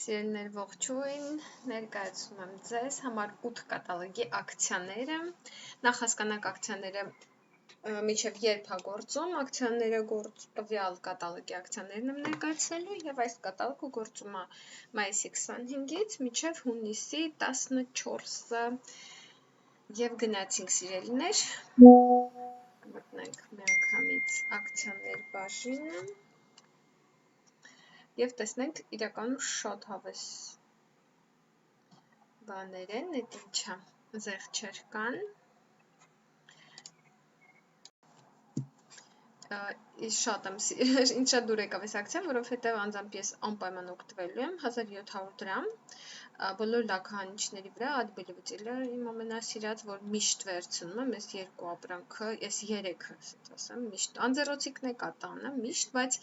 Սիրելիներ ողջույն, ներկայացնում եմ ձեզ համար 8 կատալոգի ակցիաները, նախ հասկանանք ակցիաները միջև երբ է գործում, ակցիաները տվյալ կատալոգի ակցիաներն եմ ներկայացնելու եւ այս կատալոգը գործում է մայիսի 25-ից մինչև հունիսի 14-ը եւ գնացինք սիրելիներ, մտնենք միանգամից ակցիաներ բաժինը Եվ տեսնենք իրականում շատ հավես բաներ են, այդ ինչա զեղչեր կան, շատ եմ ինչա դուր եկավ այս ակցիան, որովհետև անձամբ ես անպայման օգտվելու եմ 1700 դրամ, բոլոր լաքահանիչների վրա Adbelievable իմ ամենասիրած, որ միշտ վերցնում եմ, ես երկու ապրանքը, ես երեքը, ասեմ, միշտ, անձեռոցիկն է կատանը, միշտ, բայց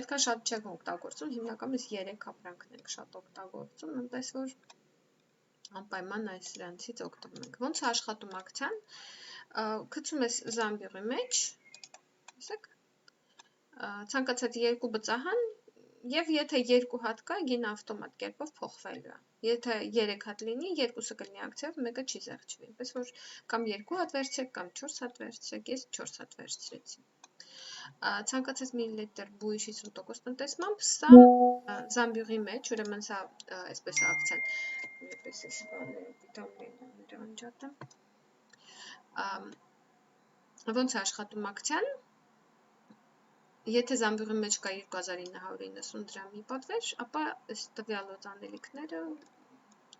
այդքան շատ չենք օգտագործում, հիմնականում ես երեք ապրանքն ենք շատ օգտագործում, այնպես որ անպայման այս սրանցից օգտվում ենք։ Ոնց է աշխատում ակցիան, գցում ես զամբյուղի մեջ, տեսեք, ցանկացած երկու բծահան եւ եթե երկու հատ կա, գինը ավտոմատ կերպով փոխվելու է։ Եթե 3 հատ լինի, երկուսը կլինի ակցիայով, մեկը չի զեղչվի։ Այնպես որ կամ 2 հատ վերցրեք, կամ 4 հատ վերցրեք, ես 4 հատ վերցրեցի։ Ցանկացած միլիլիտր բույր 50% տնտեսմամբ, սա զամբյուղի մեջ, ուրեմն սա այսպես է ակցիան, այսպես էս բաները վիտամինները անջատեմ։ Ոնց է աշխատում ակցիան։ Եթե զամբյուղի մեջ կա 2990 դրամի պատվեր, ապա այս տվյալ օծանելիքները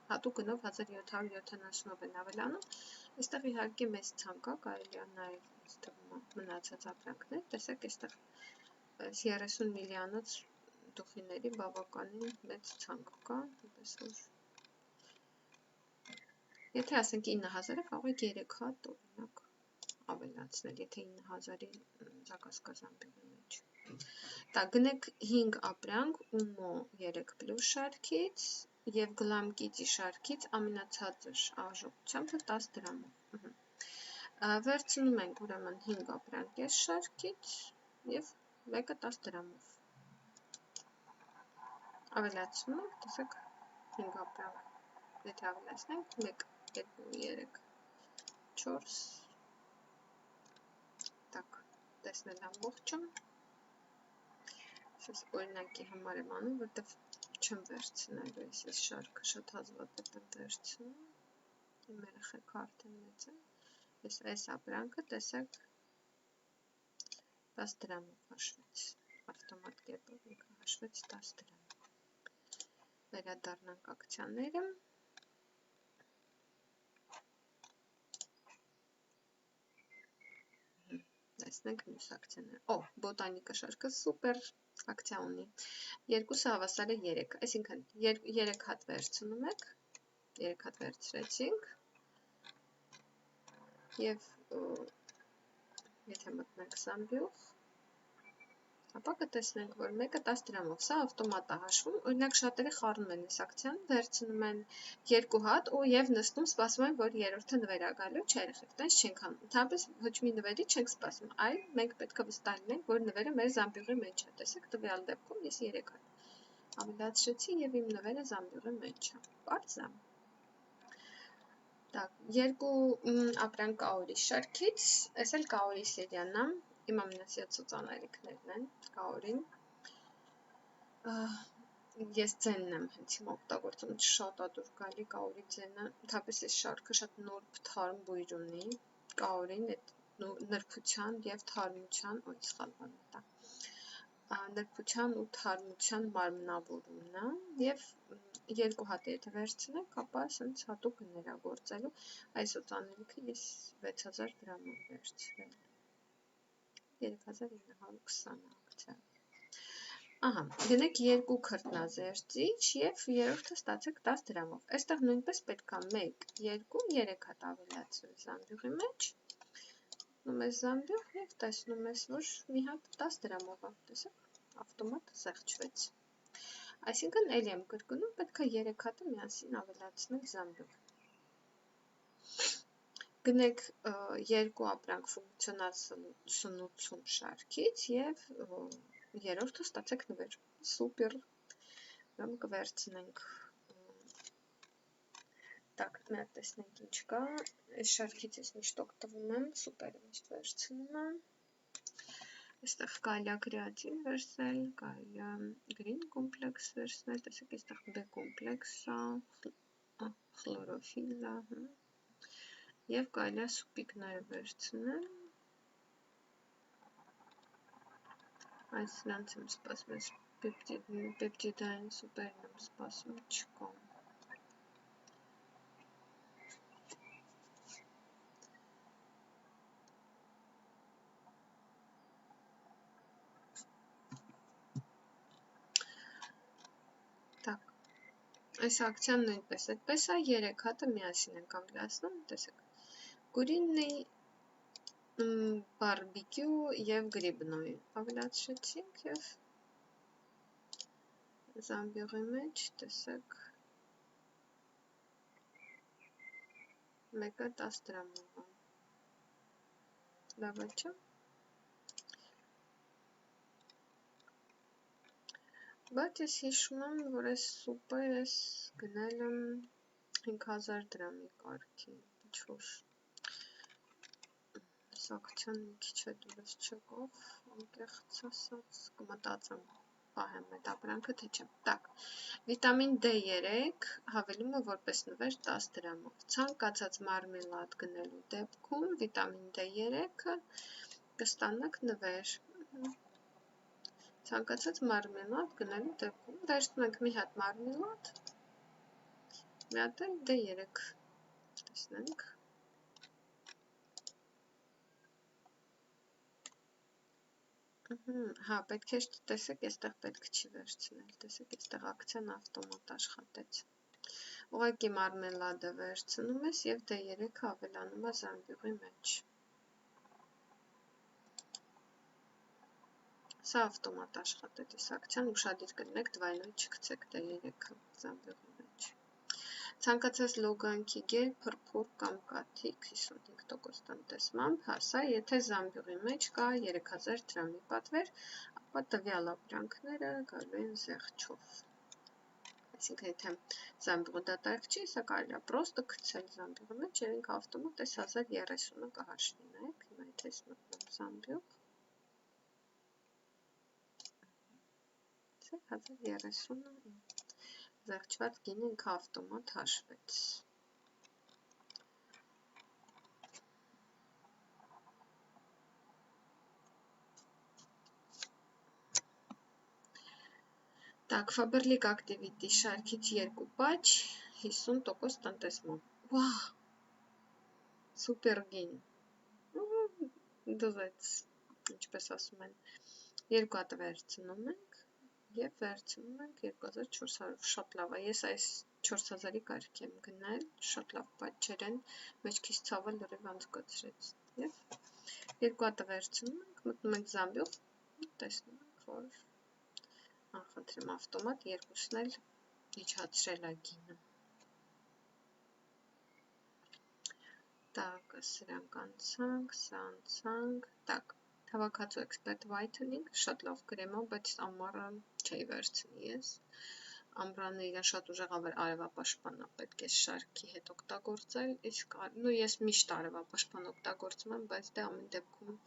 հատուկ գնով 1770-ով են ավելանում։ Այստեղ իհարկե մեծ ցանկ կա, կարելի է նաև մնացած ապրանքներ, տեսեք, այստեղ 30 միլիոնոց դուխիների բավականին մեծ ցանկ կա, այնպես որ եթե ասենք 9000-ը կարող եք 3 հատ օրինակ ավելացնել, եթե 9000-ի զակաս կա զամբյուղի մեջ։ Դա գնեք 5 ապրանք Umo 3+ շարքից եւ Glam-Kit-ի շարքից ամենացածր արժողությամբ 10 դրամով։ Վերցնում ենք ուրեմն 5 ապրանք այս շարքից եւ մեկը 10 դրամով։ Ավելացնում ենք, տեսեք 5 ապրանք։ Եթե ավելացնենք 1 2 3 4 Так, տեսնել ամբողջը։ Ես օրինակի համար եմ անում, որտեվ չեմ վերցնելու այս շարքը շատ հազվադեպ եմ վերցնում։ Իմ երեխեք արդեն մեծ են։ Ես այս ապրանքը տեսեք 10 դրամով հաշվեց։ Ավտոմատ կերպով ինքը հաշվեց 10 դրամ։ Վերադառնանք ակցիաները։ Տեսնենք մյուս ակցիաները։ Բոտանիկա շարքը սուպեր ակցիա ունի։ Երկուսը հավասար է 3, այսինքն 3 հատ վերցնում եք, 3 հատ վերցրեցինք եւ եթե մտնենք զամբյուղ, ապա կտեսնենք, որ մեկը 10 դրամով, սա ավտոմատ է հաշվում, օրինակ շատերը խառնում են այս ակցիան, վերցնում են 2 հատ եւ նստում սպասում են, որ երրորդը նվեր է գալու, չէ երեխեք, տենց չենք անում, ընդհանրապես ոչ մի նվերի չենք սպասում, այլ մենք պետք է վստահ լինենք, որ նվերը մեր զամբյուղի մեջ է, տեսեք, տվյալ դեպքում ես 3 հատ ավելացրեցի եւ իմ նվերը զամբյուղի մեջ է, պարզ է։ Так, երկու ապրանք կաորի շարքից, այս էլ կաորի սերիան է, իմ ամենասիրած օծանելիքներն են, կաորին։ Ես ձենն եմ հենց հիմա օգտագործում, շատ ադուր գալի կաորի ձենը, ընդհանրապես այս շարքը շատ նուրբ թարմ բույր ունի, կաորին այդ նրբության եւ թարմության, սխալվան դա։ Նրբության ու թարմության մարմնավորումն է եւ երկու հատ եթե վերցնենք, ապա ասենց հատուկ գներ է գործելու։ Այս օծանելիքը ես 6000 դրամով վերցրել։ 3920 ակցիա։ Գնեք 2 քրտնազերծիչ եւ երրորդը ստացեք 10 դրամով։ Այստեղ նույնպես պետք է 1, 2, 3 հատ ավելացնել զամբյուղի մեջ։ Նում ես զամբյուղ եւ տեսնում ես, որ մի հատ 10 դրամով է, տեսեք, ավտոմատ զեղչվեց։ Այսինքն ելի եմ կրկնում, պետք է 3 հատը միասին ավելացնել զամբյուղ։ Գնեք 2 ապրանք ֆունկցիոնալ սնուցում շարքից եւ երրորդը ստացեք նվեր։ Սուպեր։ ուրեմն կվերցնենք տակ մի հատ տեսնենք ինչ կա այս շարքից ես միշտ օգտվում եմ սուպերը միշտ վերցնում եմ այստեղ կարելի է կրեատին վերցնել կարելի է green complex վերցնել տեսեք այստեղ B կոմպլեքսը խլորոֆիլը եւ կարելի է սուպիկները վերցնել այս նրանց եմ սպասում պեպտիդային սուպերն եմ սպասում չկա Այս ակցիան նույնպես այդպես է 3 հատը միասին ենք ավելացնում, տեսեք։ Գուրինի բարբիկյու եւ գրիբնոյ ավելացրեցինք եւ զամբյուղի մեջ, տեսեք։ Մեկը 10 դրամով է։ Լավ է, չէ՞։ Բայց ես հիշում եմ, որ այս սուպը ես գնել եմ 5000 դրամի կարգի, ինչ-որ ակցիան մի քիչ է դուրս չեկավ, անկեղծ ասած, կմտածեմ պահեմ այդ ապրանքը, թե չէ։ Так, վիտամին D3 հավելումը որպես նվեր 10 դրամով։ Ցանկացած մարմելադ գնելու դեպքում վիտամին D3-ը կստանաք նվեր։ Ցանկացած մարմելադ գնելու դեպքում վերցնում ենք մի հատ մարմելադ, մի հատ էլ D3, տեսնենք։ Հա, պետք է տեսեք, այստեղ պետք չի վերցնել, տեսեք, այստեղ ակցիան ավտոմատ աշխատեց։ Ուղղակի մարմելադը վերցնում ես եւ D3-ը ավելանում է զամբյուղի մեջ։ Սա ավտոմատ աշխատեց այս ակցիան, ուշադիր կլինեք, դվայնոյ չգցեք D3-ը զամբյուղի մեջ։ Ցանկացած լոգանքի գել, փրփուր կամ կաթիք 55% տնտեսմամբ, հա, սա եթե զամբյուղի մեջ կա 3000 դրամի պատվեր, ապա տվյալ ապրանքները գալու են զեղչով։ Այսինքն, եթե զամբյուղը դատարկ չի, սա կարելի է պրոստը գցել զամբյուղի մեջ, եւ ինքը ավտոմատ այս 1030-ը կհաշվի, նայեք, հիմա եթե ես մտնում զամբյուղ, 1030-ը զեղչված գինը ինքը ավտոմատ հաշվեց։ Так, Faberlic Activity շարքից 2 պաչ, 50% տնտեսմամբ։ Վահ, սուպեր գին։ Դուզեց, ինչպես ասում են, 2 հատ վերցնում ենք եւ վերցնում ենք 2400, շատ լավ է, ես այս 4000-ի կարգ եմ գնել, շատ լավ պատճեր են, մեջքից ցավը լրիվ անցկացրեց եւ 2 հատը վերցնում ենք, մտնում ենք զամբյուղ, տեսնում ենք, որ խնդրեմ ավտոմատ երկուսն էլ իջացրել է գինը։ Так, սրանք անցանք, սա անցանք, так, հավաքածու expert whitening, շատ լավ կրեմ է, բայց ամառը չէի վերցնի ես։ Ամռանը իրան շատ ուժեղ արևապաշտպան է պետք է շարքի հետ օգտագործել, իսկ ես միշտ արևապաշտպան օգտագործում եմ, բայց դե ամեն դեպքում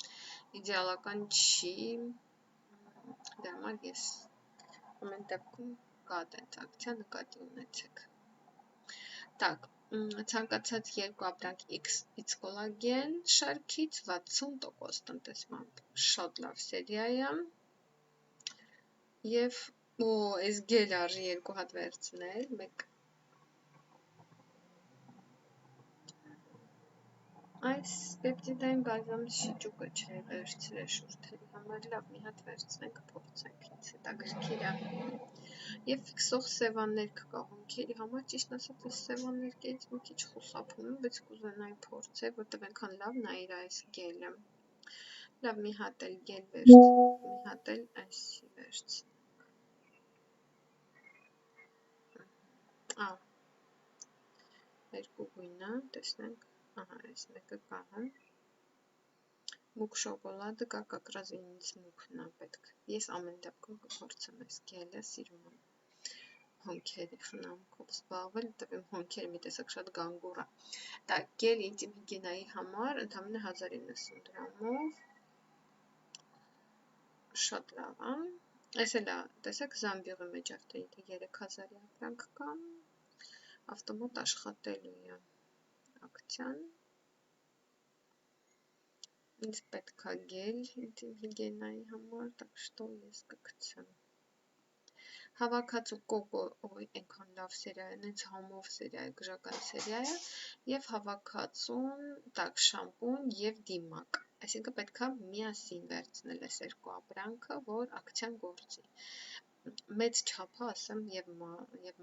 իդեալական չի, դե համար ես ամեն դեպքում կա դենց ակցիա նկատի ունեցեք։ Так, ցանկացած 2 ապրանք X կոլագեն շարքից 60% տնտեսմամբ, շատ լավ սերիա է։ Եվ այս գել արժի 2 հատ վերցնել, մեկ այս պեպտիդային բազամ շիճուկը չէ վերցրել շուրթերի համար, լավ մի հատ վերցնենք, փորձենք, ինձ հետաքրքիր է։ Եվ ֆիքսող սևաններ կա հոնքերի համար, ճիշտ ասած այս սևաններկից մի քիչ խուսափում եմ, բայց կուզենայի փորձել, որտեղ այնքան լավն է իր այս գելը։ Լավ մի հատ էլ գել վերցնենք, մի հատ էլ այսի վերցնենք։ Երկու գույնը, տեսնենք, ահա, այս մեկը կա, հա։ Մուկ շոկոլադը կա, կակրազ ինձ մուկն է պետք։ Ես ամեն դեպքում կփորձեմ այս գելը, սիրում եմ։ հոնքերի խնամքով զբաղվել, որտեղ իմ հոնքերը մի տեսակ շատ գանգուր է։ Так, գել ինտիմ հիգիենայի համար ընդամենը 1090 դրամով։ Շատ լավ է։ Այս էլ է, տեսեք, Զամբյուղի մեջ արդեն 3000-ի ապրանք կա։ Ավտոմատ աշխատելու է ակցիան։ Ինձ պետք է գել ինտիմ հիգիենայի համար, так что ես կգցեմ։ Հավաքածու կոկո, ոյ, այնքան լավ սերիա է, նենց համով սերիա է, գժական սերիա է, եւ հավաքածուն, так, շամպուն եւ դիմակ։ Այսինքն պետք է միասին վերցնել այս երկու ապրանքը, որ ակցիան գործի։ Մեծ չափը, ասեմ, եւ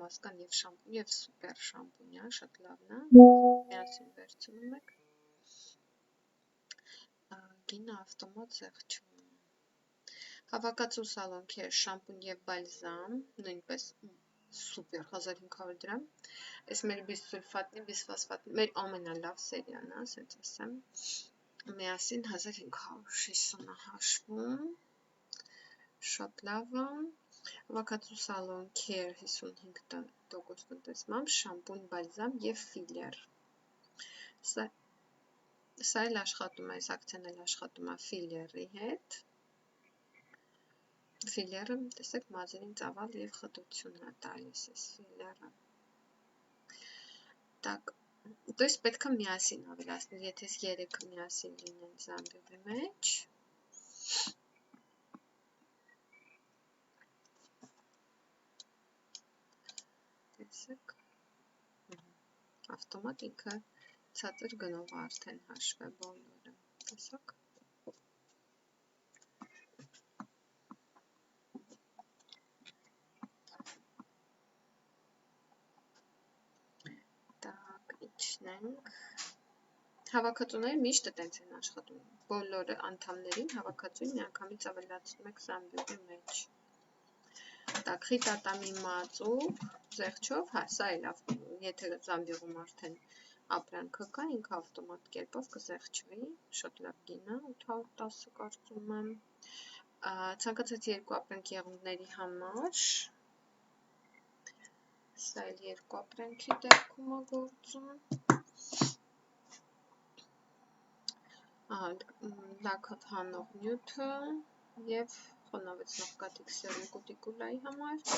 մասկան եւ շամպուն եւ սուպեր շամպուն է, շատ լավն է։ Միասին վերցնում եք։ Գինը ավտոմատ զեղչում։ Հավաքածու սալոնքեր, շամպուն եւ բալզամ, նույնպես սուպեր 1500 դրամ։ Այս մեր բիսուլֆատնի, բիսֆոսֆատնի, մեր ամենալավ սերիան է, ասենց ասեմ։ Միասին 1560 հաշվում։ Շատ լավ է։ Հավաքածու սալոնքեր 55% տնտեսմամբ, շամպուն, բալզամ եւ ֆիլեր։ Սա էլ աշխատում է, այս ակցիան էլ աշխատում է ֆիլերի հետ։ Ֆիլերը, տեսեք, մազերին ծավալ եւ խտություն է տալիս այս ֆիլերը։ Так, то есть պետք է միասին ավելացնել, եթե 3-ը միասին լինեն Զամբյուղի մեջ։ Տեսեք, ավտոմատ ինքը ցածր գնով արդեն հաշվե բոլորը, տեսակ։ Так, իջնենք։ Հավաքածուները միշտ տենց են աշխատում։ Բոլորը անդամներին հավաքածուն միանգամից ավելացնում եք Զամբյուղի մեջ։ Так, խիտատամի մածուկ, զեղչով, հա, սա էլ, եթե Զամբյուղում արդեն ապրանքը կա, ինքը ավտոմատ կերպով կզեղչվի, շատ լավ գին է, 810 կարծում եմ։ Ցանկացած երկու ապրանքի եղունգների համար, սա էլ երկու ապրանքի դեպքում է գործում։ Լաքով հանող նյութը եւ խոնավեցնող կաթիք սերում կուտիկուլայի համար,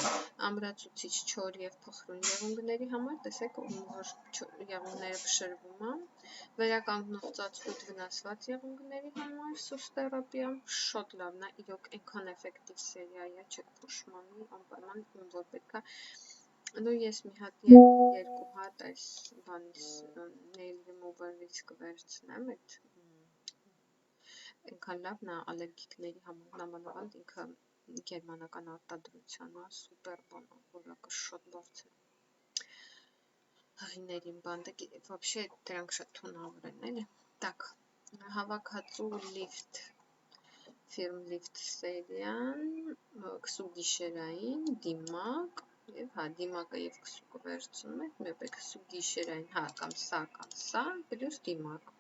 ամրացուցիչ չոր եւ փխրուն եղունգների համար, տեսեք, որ եղունգները փշրվում է, վերականգնող ծածկույթ վնասված եղունգների համար, սուստերապիա, շատ լավն է, իրոք այնքան էֆեկտիվ սերիա է, չեք փոշմանի, անպայման ում որ պետք է։ Նույն ես մի հատ երկու հատ այս բանից nail remover-ից կվերցնեմ, այդ այնքան լավն է ալերգիկների համար, նամանավանդ ինքը գերմանական արտադրության է, սուպեր բան է, որակը շատ բարձր է։ Հղիներին բանդը, вообще դրանք շատ թունավոր են, էլի։ Так, հավաքածու լիֆտ, ֆիրմ լիֆտ սերիան, քսուգիշերային, դիմակ, եւ հա, դիմակը եւ քսուկը վերցնում եք, մեկ քսուգիշերային, հա, կամ սա, պլյուս դիմակ։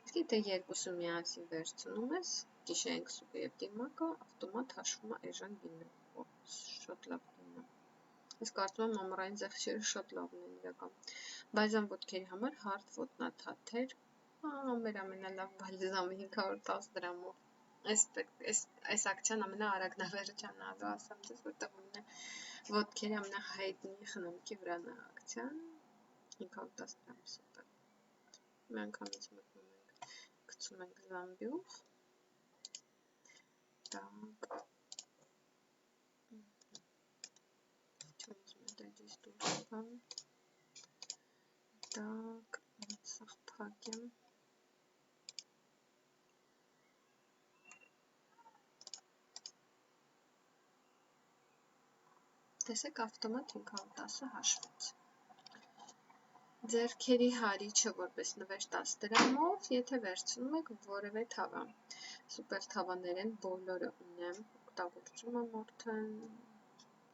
Եթե երկուսը միասին վերցնում ես, գիշերային քսուկը եւ դիմակը, ավտոմատ հաշվում է այժմ գինը։ Շատ լավ գին է։ Ես կարծում եմ ամառային զեղչերը շատ լավն են իրական։ Բալզամ ոտքերի համար հարթ ոտնաթաթեր, մեր ամենալավ բալզամը 510 դրամով։ Այս ակցիան ամենաարագնավերջանալու ասեմ ձեզ, որտեղ ոտքերի ամենահայտնի խնամքի վրան է ակցիան, 510 դրամ սուպեր։ Միանգամից մտնում ենք, գցում ենք Զամբյուղ։ Так, չոզում է դաջից դուրս բան։ Так, սաղ փակ եմ։ Տեսեք, ավտոմատ 510-ը հաշվեց։ Ձեռքերի հարիչը որպես նվեր 10 դրամով, եթե վերցնում եք որևէ թավա։ Սուպեր թավաներ են, բոլորը ունեմ, օգտագործում եմ արդեն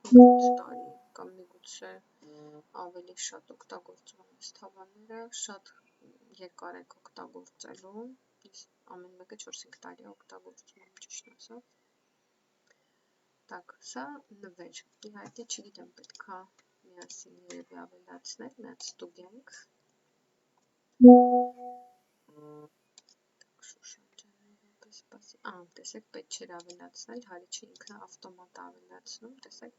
5 տարի կամ միգուցե ավելի շատ օգտագործում եմ այս թավաները, շատ երկար եք ամեն մեկը 4-5 տարի օգտագործում եմ, ճիշտ ասած։ Так, սա նվեր, իհարկե չգիտեմ պետք է միասին երևի ավելացնել, միած ստուգենք, տեսեք պետք չէր ավելացնել, հարիչը ինքը ավտոմատ ավելացնում, տեսեք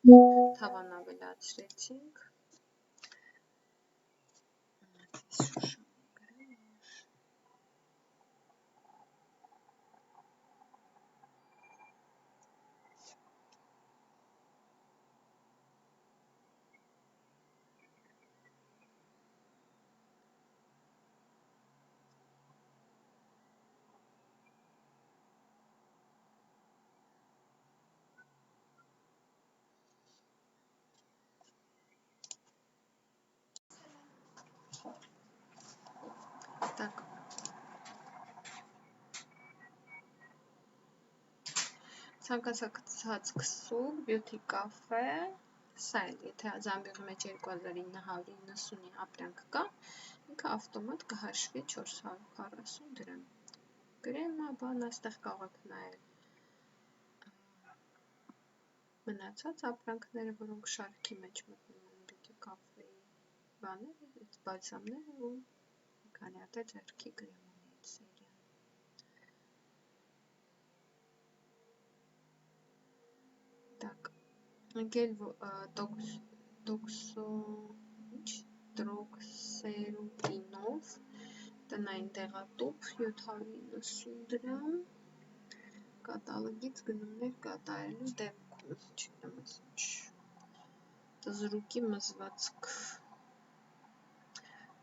թավան ավելացրեցինք, так, ցանկացած քսուկ, բյութի կաֆե, սա էլ, եթե զամբյուղի մեջ 2990-ի ապրանք կա, ինքը ավտոմատ կհաշվի 440 դրամ, գրեմա, բան, աստեղ կաղաք նայել, մնացած ապրանքները, որոնք շարքի մեջ մտնում են բյութի կաֆեի բաները, այդ բալսամները ու քանի հատ է ձեռքի գրեմոնի այդ սերիան։ Так, գել տրոքսերուտինով, տնային տեղատուփ 790 դրամ, կատալոգից գնումներ կատարելու դեպքում, չգիտեմ ինչ, տզրուկի մզվածք,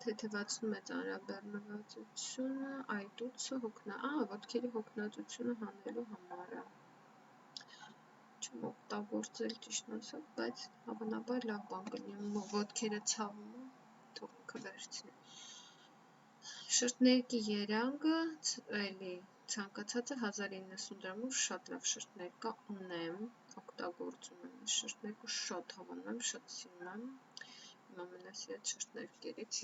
թեթևացնում է ծանրաբեռնվածությունը, այտուցը, ոտքերի հոգնածությունը հանելու համար է, չեմ օգտագործել ճիշտն ասած, բայց հավանաբար լավ բան կլինի, ոտքերը ցավում է, թող ինքը վերցնի։ Շրթներկի երանգը, էլի ցանկացածը 1090 դրամով շատ լավ շրթներկա ունեմ, օգտագործում եմ շրթներկը շատ հավանում եմ, շատ սիրում եմ, իմ ամենասիրած շրթներկերից,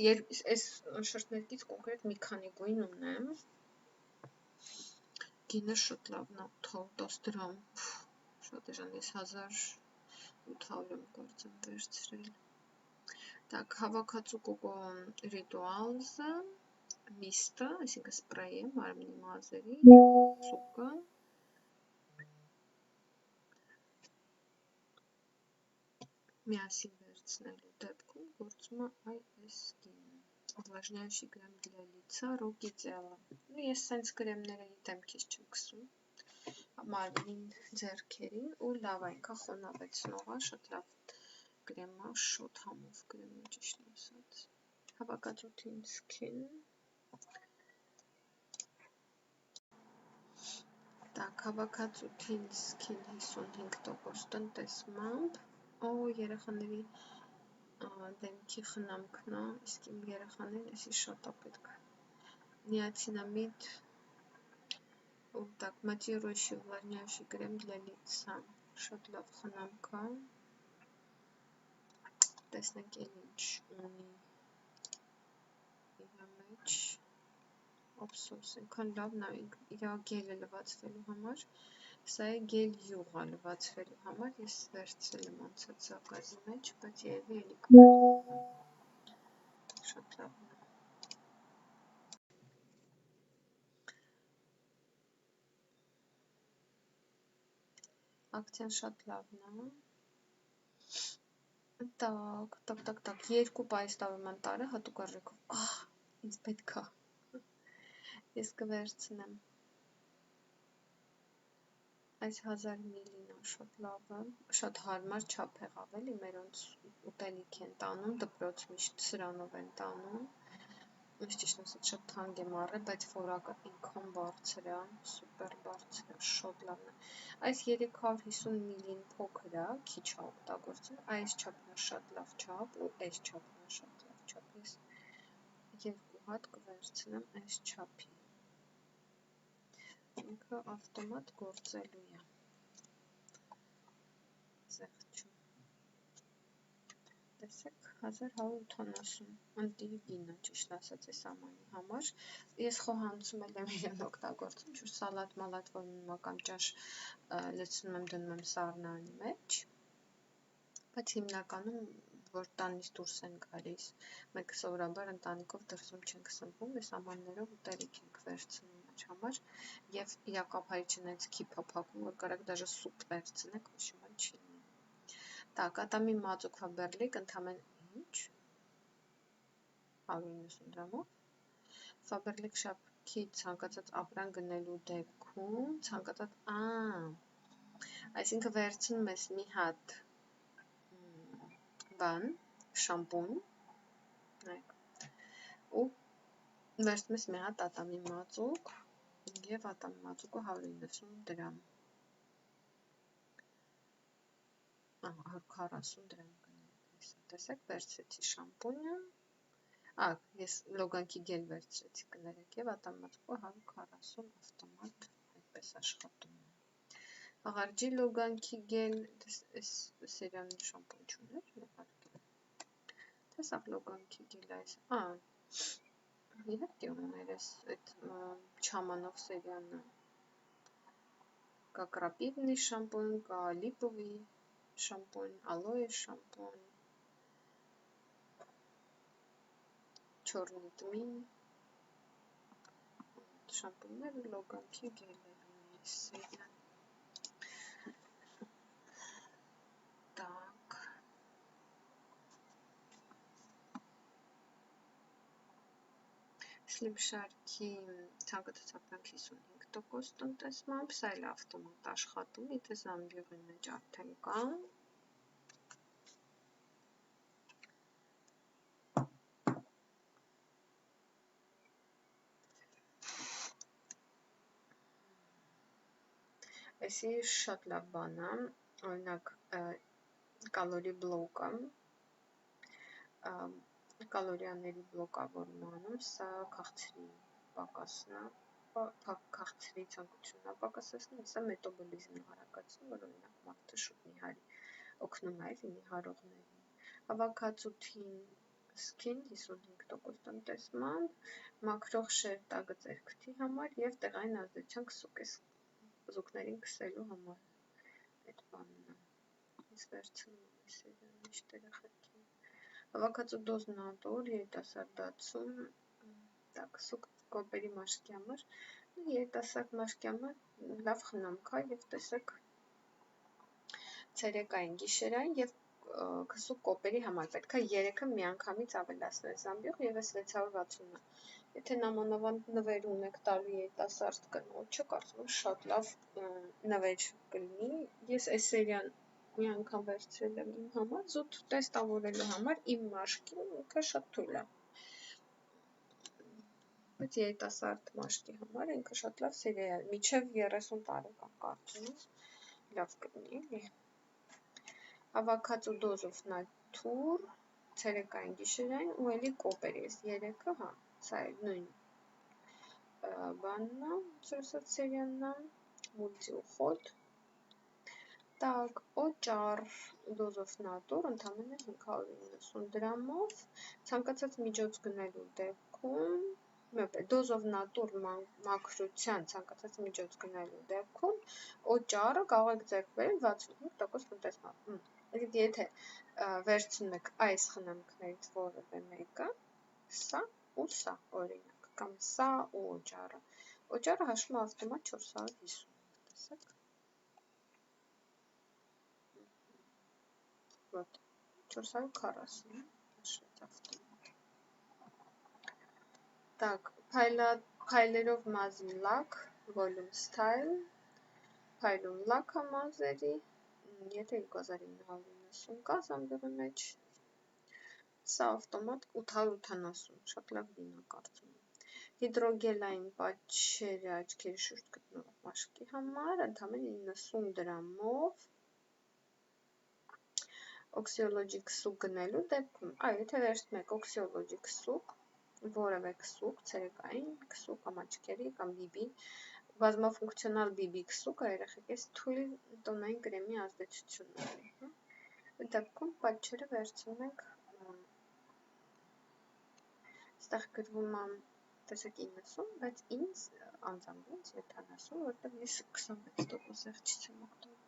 այս շրթներկից կոնկրետ մի քանի գույն ունեմ, գինը շատ լավն է, 810 դրամ, շատ էժան, ես 1800 եմ կարծեմ վերցրել, так, հավաքածու կոկո ռիտուալզը, միստը, այսինքն սպրեյը, մարմնի մազերի, սուկը, միասին վերցնելու դեպքում գործում է այս գինը, увлажняющий крем для лица, рук и тела, ես սենց կրեմները դեմքից չեմ քսում, մարմնին, ձեռքերին ու լավ է, ինքը խոնավեցնող է, շատ լավ կրեմ է, շոտ համով կրեմ է, ճիշտն ասած, հավաքածու Thin Skin, Так, հավաքածու Thin Skin 55% տնտեսմամբ, երեխաների դեմքի խնամքն է, իսկ իմ երեխաներին էսի շատ է պետք, նիացինամիդ, так, матирующий увлажняющий крем для лица, շատ լավ խնամք է, տեսնենք էլ ինչ ունի իր մեջ, ափսոս, այնքան լավն է, իր գելը լվացվելու համար, սա է գել յուղը լվացվելու համար, ես վերցրել եմ անցած զակազի մեջ, բայց երևի էլի կվերցնեմ, շատ լավն է, ակցիան շատ լավն է, так, երկու պայստավորման տարը հատուկ արժեքով, ինձ պետք է, ես կվերցնեմ, այս 1000 միլին է շատ լավը, շատ հարմար չափ եղավ էլի, մերոնց ուտելիք են տանում, դպրոց միշտ սրանով են տանում, ես ճիշտ ասած շատ թանկ եմ առել, բայց որակը ինքան բարձր է, սուպեր բարձր է, շատ լավն է, այս 350 միլին փոքր է, քիչ է օգտագործել, այս չափն է շատ լավ չափ ու այս չափն է շատ լավ չափ, ես երկու հատ կվերցնեմ այս չափի, ինքը ավտոմատ գործելու է, զեղչում, տեսեք 1180 ընտի գինը ճիշտ ասած է սամանի համար ես խոհանոցում եմ իրեն օգտագործում ջուր սալատ մալատ որ մոմական ճաշ լցնում եմ դնում եմ սառնարանի մեջ բայց հիմնականում որ տանից դուրս են գալիս մենք սովորաբար ընտանիքով դրսում չենք սնվում այս ամաններով ուտելիք ենք վերցնում մեր համար եւ իրակապայությունից քիփ փափակում որ կարակ դաժե սուպ վերցնեք ոչ մի չի Так, ատամի մածուկ ֆաբերլիկ ընդամենը ինչ 190 դրամով ֆաբերլիկ շապքի ցանկացած ապրան գնելու դեպքում ցանկացած այսինքն վերցնում ես մի հատ բան շամպուն ու վերցնում ես մի հատ ատամի մածուկ եւ ատամի մածուկը 190 դրամ 140 դրամ գնալիս տեսեք վերցրեցի շամպունը ես լոգանքի գել վերցրեցի կներեք եւ ատամածուկը 140 ավտոմատ այդպես աշխատում է աղարջի լոգանքի գել այս սերիալի շամպուն չուներ ուղարկել տեսավ լոգանքի գել այս իհարկե ուներ այդ չամանով սերիալը կա կրապիվնի շամպուն կա լիպովի շամպուն, ալոե շամպուն, չորնի տմին, շամպուններ ու լոգանքի գելեր ունի սերիան։ Так. Slim Shark-ի ցանկացած ապրանք 55% տնտեսմամբ, սա էլ ավտոմատ աշխատում, եթե զամբյուղի մեջ արդեն կա։ Այսի շատ լավ բան է, օրինակ կալորի բլոկը, կալորիաների բլոկավորում անում, սա քաղցրի պակասն է, քաղցրի ցանկությունն է պակասեցնում, սա մետաբոլիզմի հարակացնում, որ օրինակ մարդը շուտ նիհարի օգնում է նիհարողներին։ Ավոկադոթին սկին 55% տնտեսմամբ, մաքրող շերտագը ձեռքթի համար եւ տեղային ազդեցության քսուկներին քսելու համար այդ բանն է։ Ես վերցնում եմ այս սերիալը միշտ երեխեքին։ Ավոկադո դոզնատոր երիտասարդացում, так, սուկ կոպերի մաշկի համար, երիտասարդ մաշկի համար լավ խնամք է եւ տեսեք ցերեկային, գիշերային եւ քսուկ կոպերի համար պետք է 3-ը միանգամից ավելացնել զամբյուղ եւ 660-ը։ Եթե նամանավանդ նվեր ունեք տալու երիտասարդ կնոջը, կարծում եմ շատ լավ նվեր կլինի։ Ես այս սերիան մի անգամ վերցրել եմ իմ համար, զուտ տեստավորելու համար իմ մաշկին ինքը շատ թույլ է։ Բայց երիտասարդ մաշկի համար ինքը շատ լավ սերիա է, մինչև 30 տարեկան կարծում եմ, լավ կլինի։ Avocado dozով natur, ցերեկային գիշերային ու էլի կոպեր ես 3-ը, հա, սա է նույն բանն է, ծրսած սերիանն է, մուլտիուխոտ, так, օճառ դոզով նատուր, ընդամենը 590 դրամով, ցանկացած միջոց գնելու դեպքում, դոզով նատուր մաքրության ցանկացած միջոց գնելու դեպքում, օճառը կարող եք ձեռք բերել 65% տնտեսմամբ։ Եթե վերցնում եք այս խնամքներից որևէ մեկը, սա ու սա, օրինակ, կամ սա ու օճառը։ Օճառը հաշվում է ավտոմատ 450, տեսեք։ Вот 440, հաշվեց ավտոմատ։ Так, փայլերով մազի լակ, volume style, փայլուն լակ է մազերի, եթե 2990 կա զամբյուղի մեջ, սա ավտոմատ 880, շատ լավ գին է կարծում եմ։ Հիդրոգելային պատշերը աչքերի շուրջ գտնվող մաշկի համար, ընդամենը 90 դրամով, օքսիոլոգի քսուկ գնելու դեպքում, եթե վերցնում եք օքսիոլոգի քսուկ, որևէ քսուկ, ցերեկային քսուկ կամ աչքերի կամ բիբի, բազմաֆունկցիոնալ բիբի քսուկը երեխեք ես թույլ տոնային կրեմի ազդեցություն ունի։ Այդ դեպքում պատշերը վերցնում ենք Ստեղ գրվում է տեսեք 90, բայց ինձ անձամբ ինձ 70, որտեղ ես 26% զեղչից եմ օգտվում։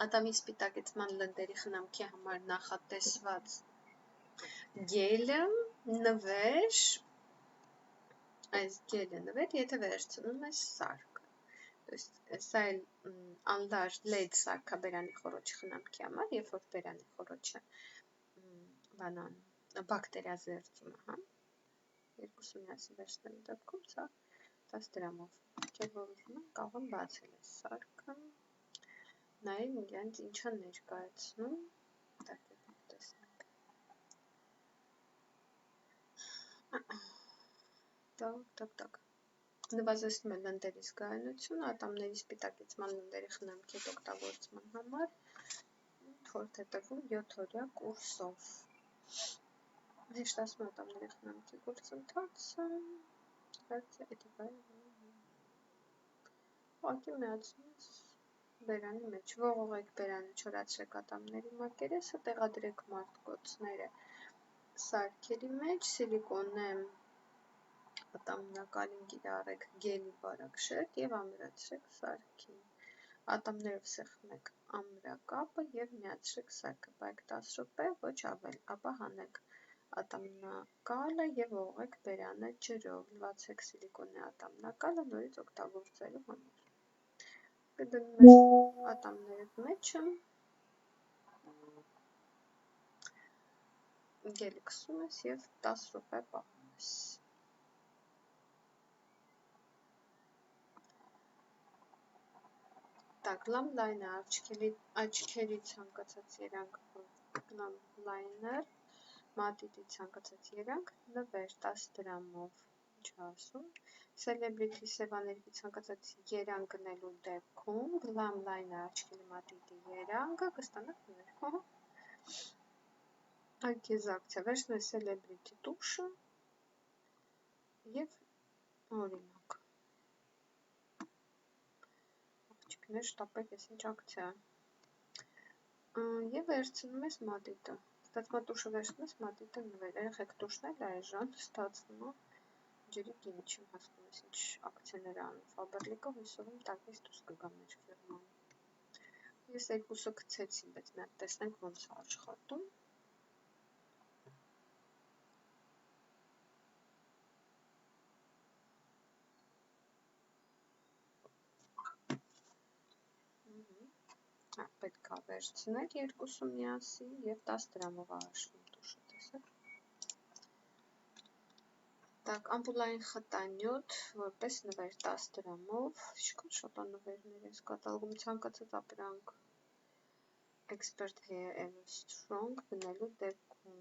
Ատամի սպիտակեցման լնդերի խնամքի համար նախատեսված գելը նվեր, այս գելը նվեր, եթե վերցնում ես սարքը, то есть սա էլ անդար լեդ սարքաբերանի խոռոչի խնամքի համար, երբ որ բերանի խոռոչը բանան բակտերիա զերծում է, հա, երկուսը միասին վերցնելու դեպքում սա 10 դրամով, ջեր որ ուզում են կարող են բացել այս սարքը, նայել իրենց ինչա ներկայացնում, տեսնենք, տակ, նվազեցնում է լնդերի զգայունությունը, ատամների սպիտակեցման լնդերի խնամքի հետ օգտագործման համար, խորհուրդ է տրվում 7-օրյա կուրսով, հեշտացնում է ատամների խնամքի գործընթացը, ուղղակի միացնես բերանի մեջ, ողողեք բերանը, չորացրեք ատամների մակերեսը, տեղադրեք մարտկոցները սարքերի մեջ, սիլիկոնե ատամնակալին կիրառեք գելի բարակ շերտ և ամրացրեք սարքին, ատամներով սեղմեք ամրակապը և միացրեք սարքը, պայեք 10 րոպե, ոչ ավել, ապա հանեք ատամնակալը և ողողեք բերանը ջրով, լվացեք սիլիկոնե ատամնակալը նորից օգտագործելու համար, կդնում ես ատամներդ մեջը, գելը քսում ես և 10 րոպե պահում ես։ Так, լամ լայնը աչքերի ցանկացած երանգ, լամ լայներ, մատիտի ցանկացած երանգ, նվեր 10 դրամով, ինչ ասում, սելեբրիթի սևաներկի ցանկացած երանգ գնելու դեպքում, լամ լայնը աչքերի մատիտի երանգը կստանաք նվեր, այդ ես ակցիա, վերցնում ես սելեբրիթի տուշը և օրինակ, աղջիկներ շտապեք ես ինչ ակցիա և վերցնում ես մատիտը, ստացմա տուշը վերցնում ես մատիտը նվեր, երեխեք տուշն էլ այժան ստացվում է ջրի գինի, չեմ հասկում ես ինչ ակցիաներ անում Ֆաբерлիկը, հույսով եմ տակից դուրս կգա մեր ֆիրման, ես երկուսը գցեցի, բայց մի հատ տեսնենք ոնց է աշխատում, պետք է վերցնել երկուսը միասին և 10 դրամով աշվում տուշը, տեսեք։ Так, ամպուլային խտանյութ, որպես նվեր 10 դրամով, ինչքան շատ է նվերներ ես կատալոգում, ցանկացած ապրանք Expert Hair Ever Strong գնելու դեպքում։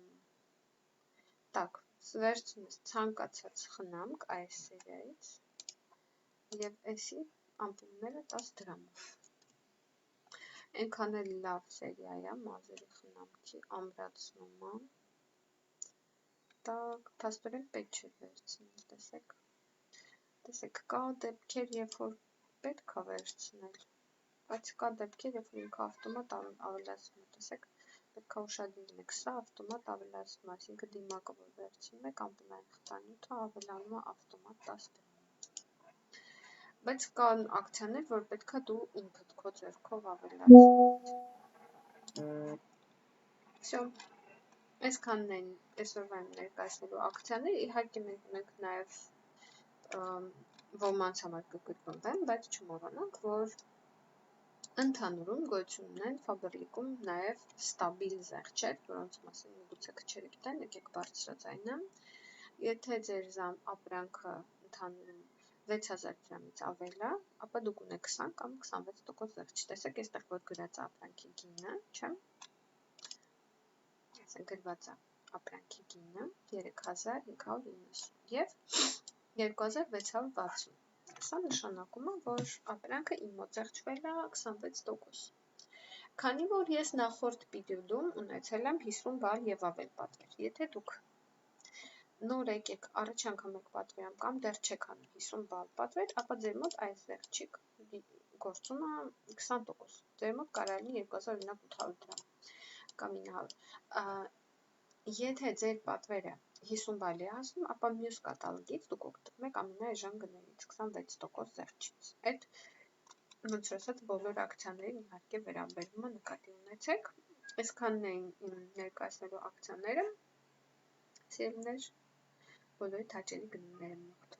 Так, վերցնում ես ցանկացած խնամք այս սերիայից և էսի ամպուլները 10 դրամով։ Այնքան էլ լավ սերիա է, մազերի խնամքի ամրացնումը, так, փաստորեն պետք չէ վերցնել, տեսեք, կա դեպքեր, երբ որ պետք է վերցնել, բայց կա դեպքեր, երբ որ ինքը ավտոմատ ավելացնում է, տեսեք, պետք է ուշադիր լինեք, սա ավտոմատ ավելացնում է, այսինքն դիմակը որ վերցնում եք, ամպուլային խտանյութը ավելանում է ավտոմատ 10 դրամով, բայց կան ակցիաներ, որ պետք է դու ինքդ քո ձեռքով ավելացնես, всё, այսքանն են այսօրվա իմ ներկայացնելու ակցիաներ, իհարկե մենք ունենք նաև ոմանց համար կգրկնվեն, բայց չմոռանանք, որ ընդհանուրում գոյություն ունեն Ֆաբерлիկում նաև ստաբիլ զեղչեր, որոնց մասին միգուցե քչերը գիտեն, եկեք բարձրաձայնեմ, եթե ձեր ապրանքը ընդհանուրում 6000 դրամից ավել է, ապա դուք ունեք 20 կամ 26% զեղչ, տեսեք այստեղ որ գրած է ապրանքի գինը, չէ՞, գրված է ապրանքի գինը 3590 և 2660, սա նշանակում է, որ ապրանքը իմ մոտ զեղչվել է 26%, քանի որ ես նախորդ վիդեոյում ունեցել եմ 50 բալ և ավել պատվեր, եթե դուք նոր եկեք առաջ անգամ եք պատվիրում կամ դեռ չեք անում 50 բալ պատվեր, ապա ձեր մոտ այս զեղչիկ գործում է 20%, ձեր մոտ կարող է լինի 2800 դրամ, կամ 900։ Եթե ձեր պատվերը 50 բալի է հասնում, ապա մյուս կատալոգից դուք օգտվում եք ամենաէժան գներից 26% զեղչից։ Այդ ոնց որ ասած բոլոր ակցիաներին իհարկե վերաբերումը նկատի ունեցեք։ Այսքանն էին իմ ներկայացնելու ակցիաները, սիրելիներ, բոլորիդ հաճելի գնումներ եմ մաղթում։